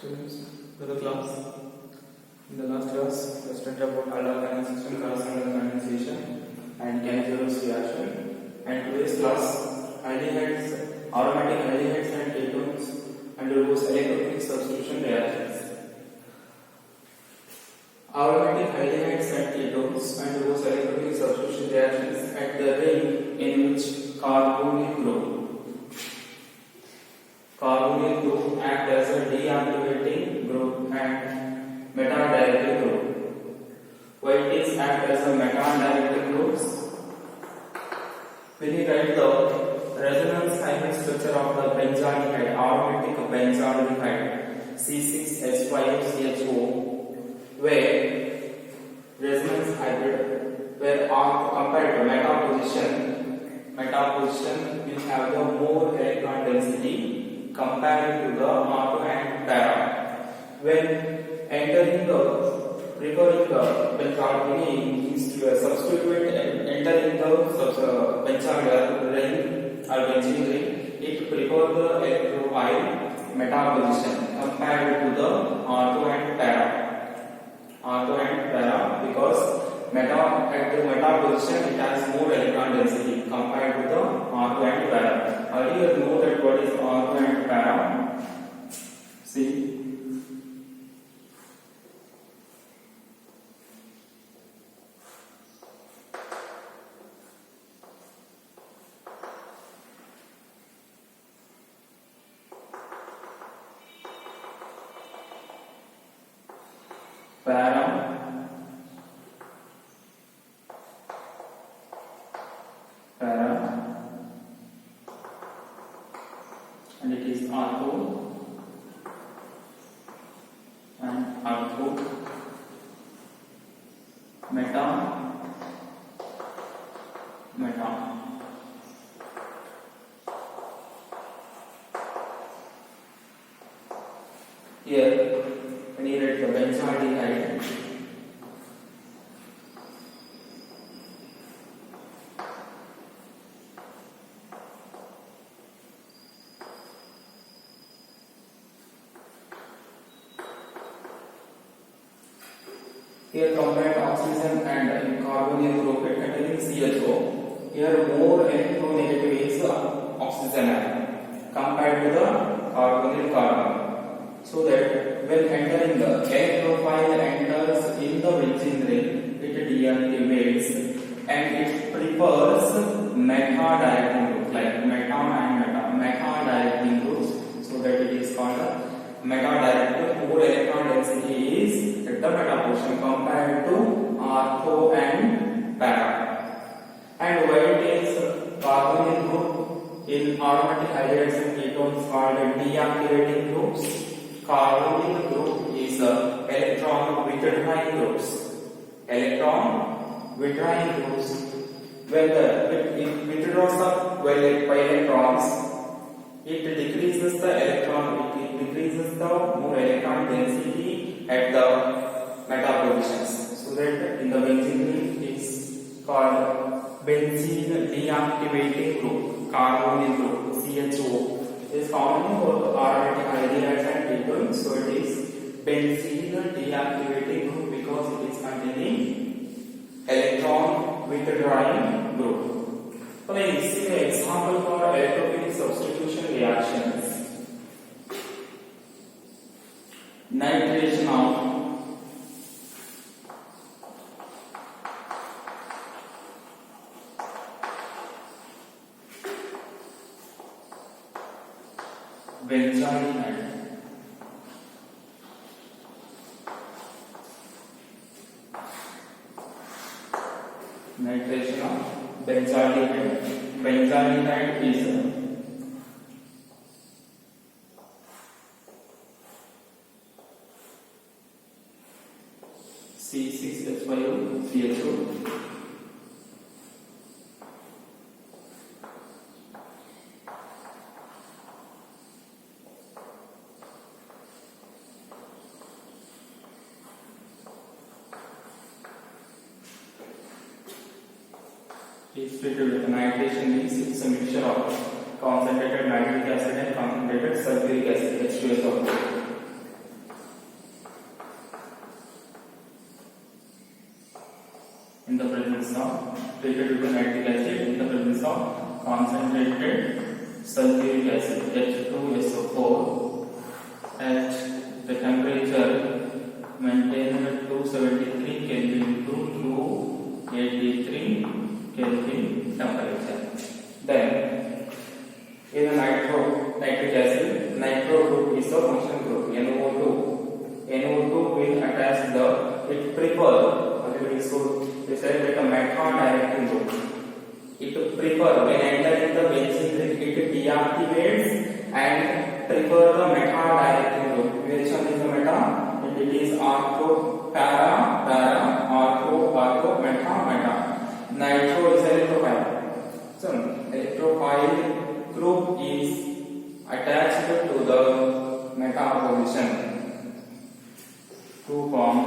Students, to the class. In the last class, we studied about alkyl system, corresponding condensation, and Cannizzaro reaction. And today's class, aldehydes, aromatic aldehydes and ketones undergoes electrophilic substitution reactions. Aromatic aldehydes and ketones undergoes electrophilic substitution reactions at the rate in which carbonyl group act as a deactivating group and meta-directing group. Why it is act as a meta-directing groups? When you write the resonance hybrid structure of the benzaldehyde, aromatic benzaldehyde C6H5CHO, where resonance hybrid, where compared to meta position will have the more electron density compared to the R2 and para. When entering when carbonyl is substituted entering the benzaldehyde ring or benzene ring, it prefers the electrophile meta position compared to the R2 and para because at the meta position it has more electron density compared to the R2 and para. Earlier you know that what is R2 and para. See, para and it is R2 and R2 meta. Here when you write the benzaldehyde, here combined oxygen and carbonyl group containing CHO. Here more electronegative is oxygen atom compared to the carbonyl carbon. So that when entering the electrophile enters in the benzene ring, it deactivates and it prefers meta-directing groups like meta and meta-directing groups. So that it is called a meta-directing. More electron density is at the meta position compared to R2 and para. And why it is carbonyl group in aromatic aldehydes and ketones called deactivating groups? Carbonyl group is electron withdrawing groups. When it withdraws up by electrons, it decreases the more electron density at the meta positions. So that in the benzene ring is called benzene deactivating group, carbonyl group, CHO. Is common for aromatic aldehydes and ketones, so it is benzene deactivating group because it is containing electron withdrawing group. So let's see the example for electrophilic substitution reactions. Nitration of benzaldehyde nitration of benzaldehyde is C6H5CHO. Is treated with nitration means it's a mixture of concentrated nitric acid and concentrated sulfuric acid H2SO4. presence of treated with nitric acid in the presence of concentrated sulfuric acid H2SO4 at the temperature maintained at 273 Kelvin to 283 Kelvin temperature. Then in a nitric acid, nitro group is a functional group NO2. NO2 will attach it prefer they said like a meta-directing group. It prefer when entering the benzene ring, it deactivates and prefer the meta-directing group. Which one is the meta? It is arco para arco meta. Nitro is electrophile. So electrophile group is attached to the meta position to form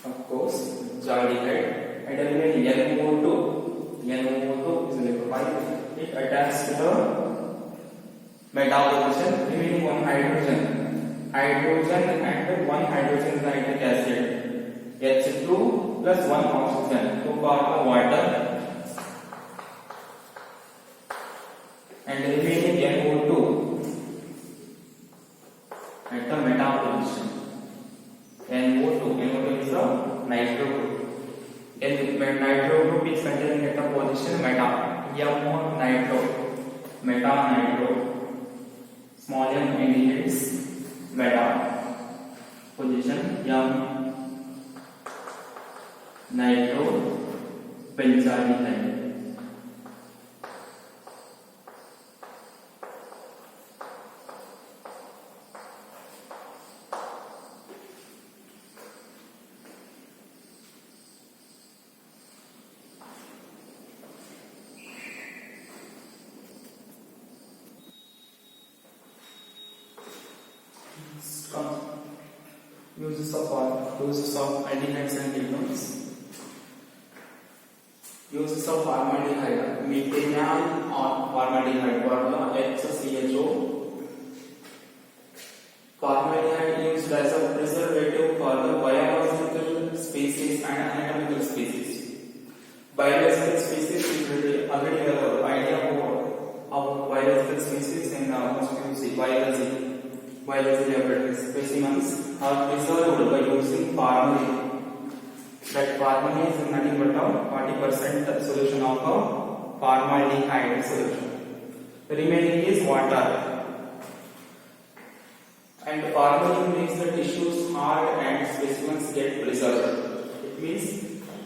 of course aldehyde, and then NO2 is electrophile. It attaches to the meta position, remaining one hydrogen and one hydrogen nitric acid H2 plus one oxygen to form water, and remaining NO2 at the meta position. NO2 is a nitro group. And nitro group is containing at the position meta. Meta nitro. Small m indicates meta position. Nitro benzaldehyde. Uses of aldehydes and ketones. Uses of formaldehyde, methanol or formaldehyde for the HCHO. Formaldehyde used as a preservative for the biological species and anatomical species. Biological species, we already have an idea of biological species in biology laboratory. Specimens are preserved by using formalin. That formalin is nothing but a 40% solution of a formaldehyde solution. The remaining is water. And formalin makes the tissues hard and specimens get preserved. It means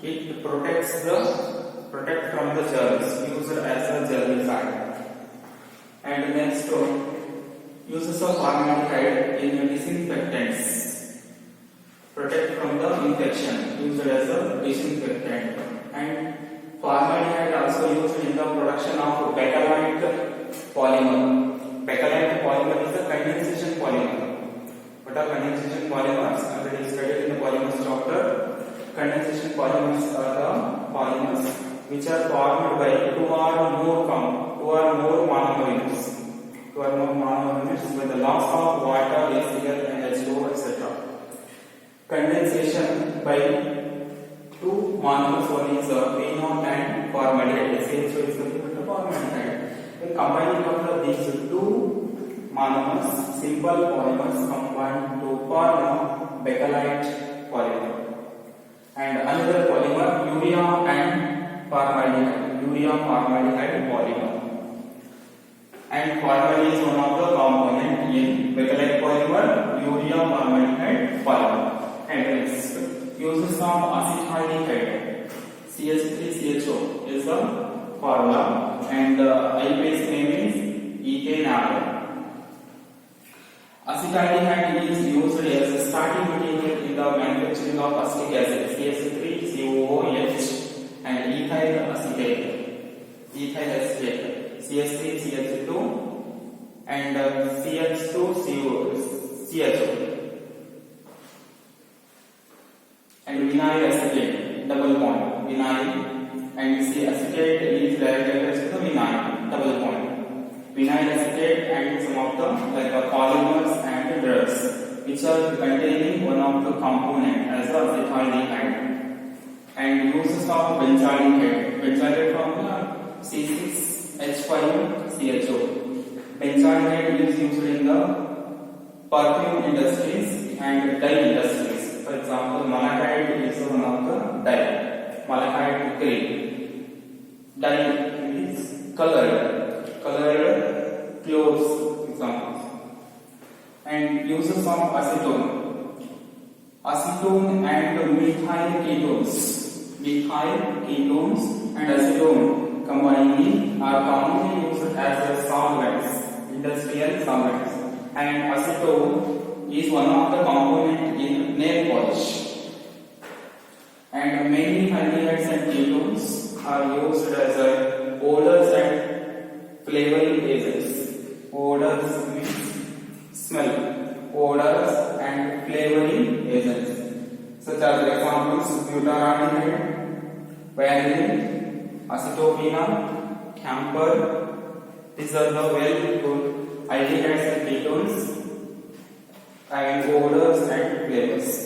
it protects from the germs, used as a germicide. And next, uses of formaldehyde in disinfectants. Protect from the infection, used as a disinfectant. And formaldehyde also used in the production of bakelite polymer. Bakelite polymer is a condensation polymer. What are condensation polymers? Already studied in the polymers chapter. Condensation polymers are the polymers which are formed by two or more monomers. With the loss of water, HCl and H2O, etc. Condensation by two monomers, one is phenol and formaldehyde. So it's nothing but formaldehyde. The combining of these two monomers, simple polymers, combine to form bakelite polymer. And another polymer, urea formaldehyde polymer. And formalin is one of the component in bakelite polymer, urea formaldehyde polymer. And next, uses of acetaldehyde, CH3CHO is the formula, and the I-base name is ethanol. Acetaldehyde is used as a starting material in the manufacturing of acetic acid, CH3COOH, and ethyl acetate, CH3CH2 and CH2CHO, and vinyl acetate, double bond vinyl, and acetate is directly attached to the vinyl acetate and some of the like polymers and drugs which are containing one of the component as the acetaldehyde. And uses of benzaldehyde from the C6H5CHO. Benzaldehyde is used in the perfume industries and dye industries. For example, malachite is one of the dye. Malachite green. Dye is colored clothes examples. And uses of acetone. Acetone and methyl ketones and acetone combining are commonly used as a solvents, industrial solvents. And acetone is one of the components in nail polish. And many aldehydes and ketones are used as odors and flavoring agents. Odors means smell. Odors and flavoring agents such as examples butadiene, vanillin, acetophenone, camphor. These are the well-known aldehydes and ketones and odors and flavors.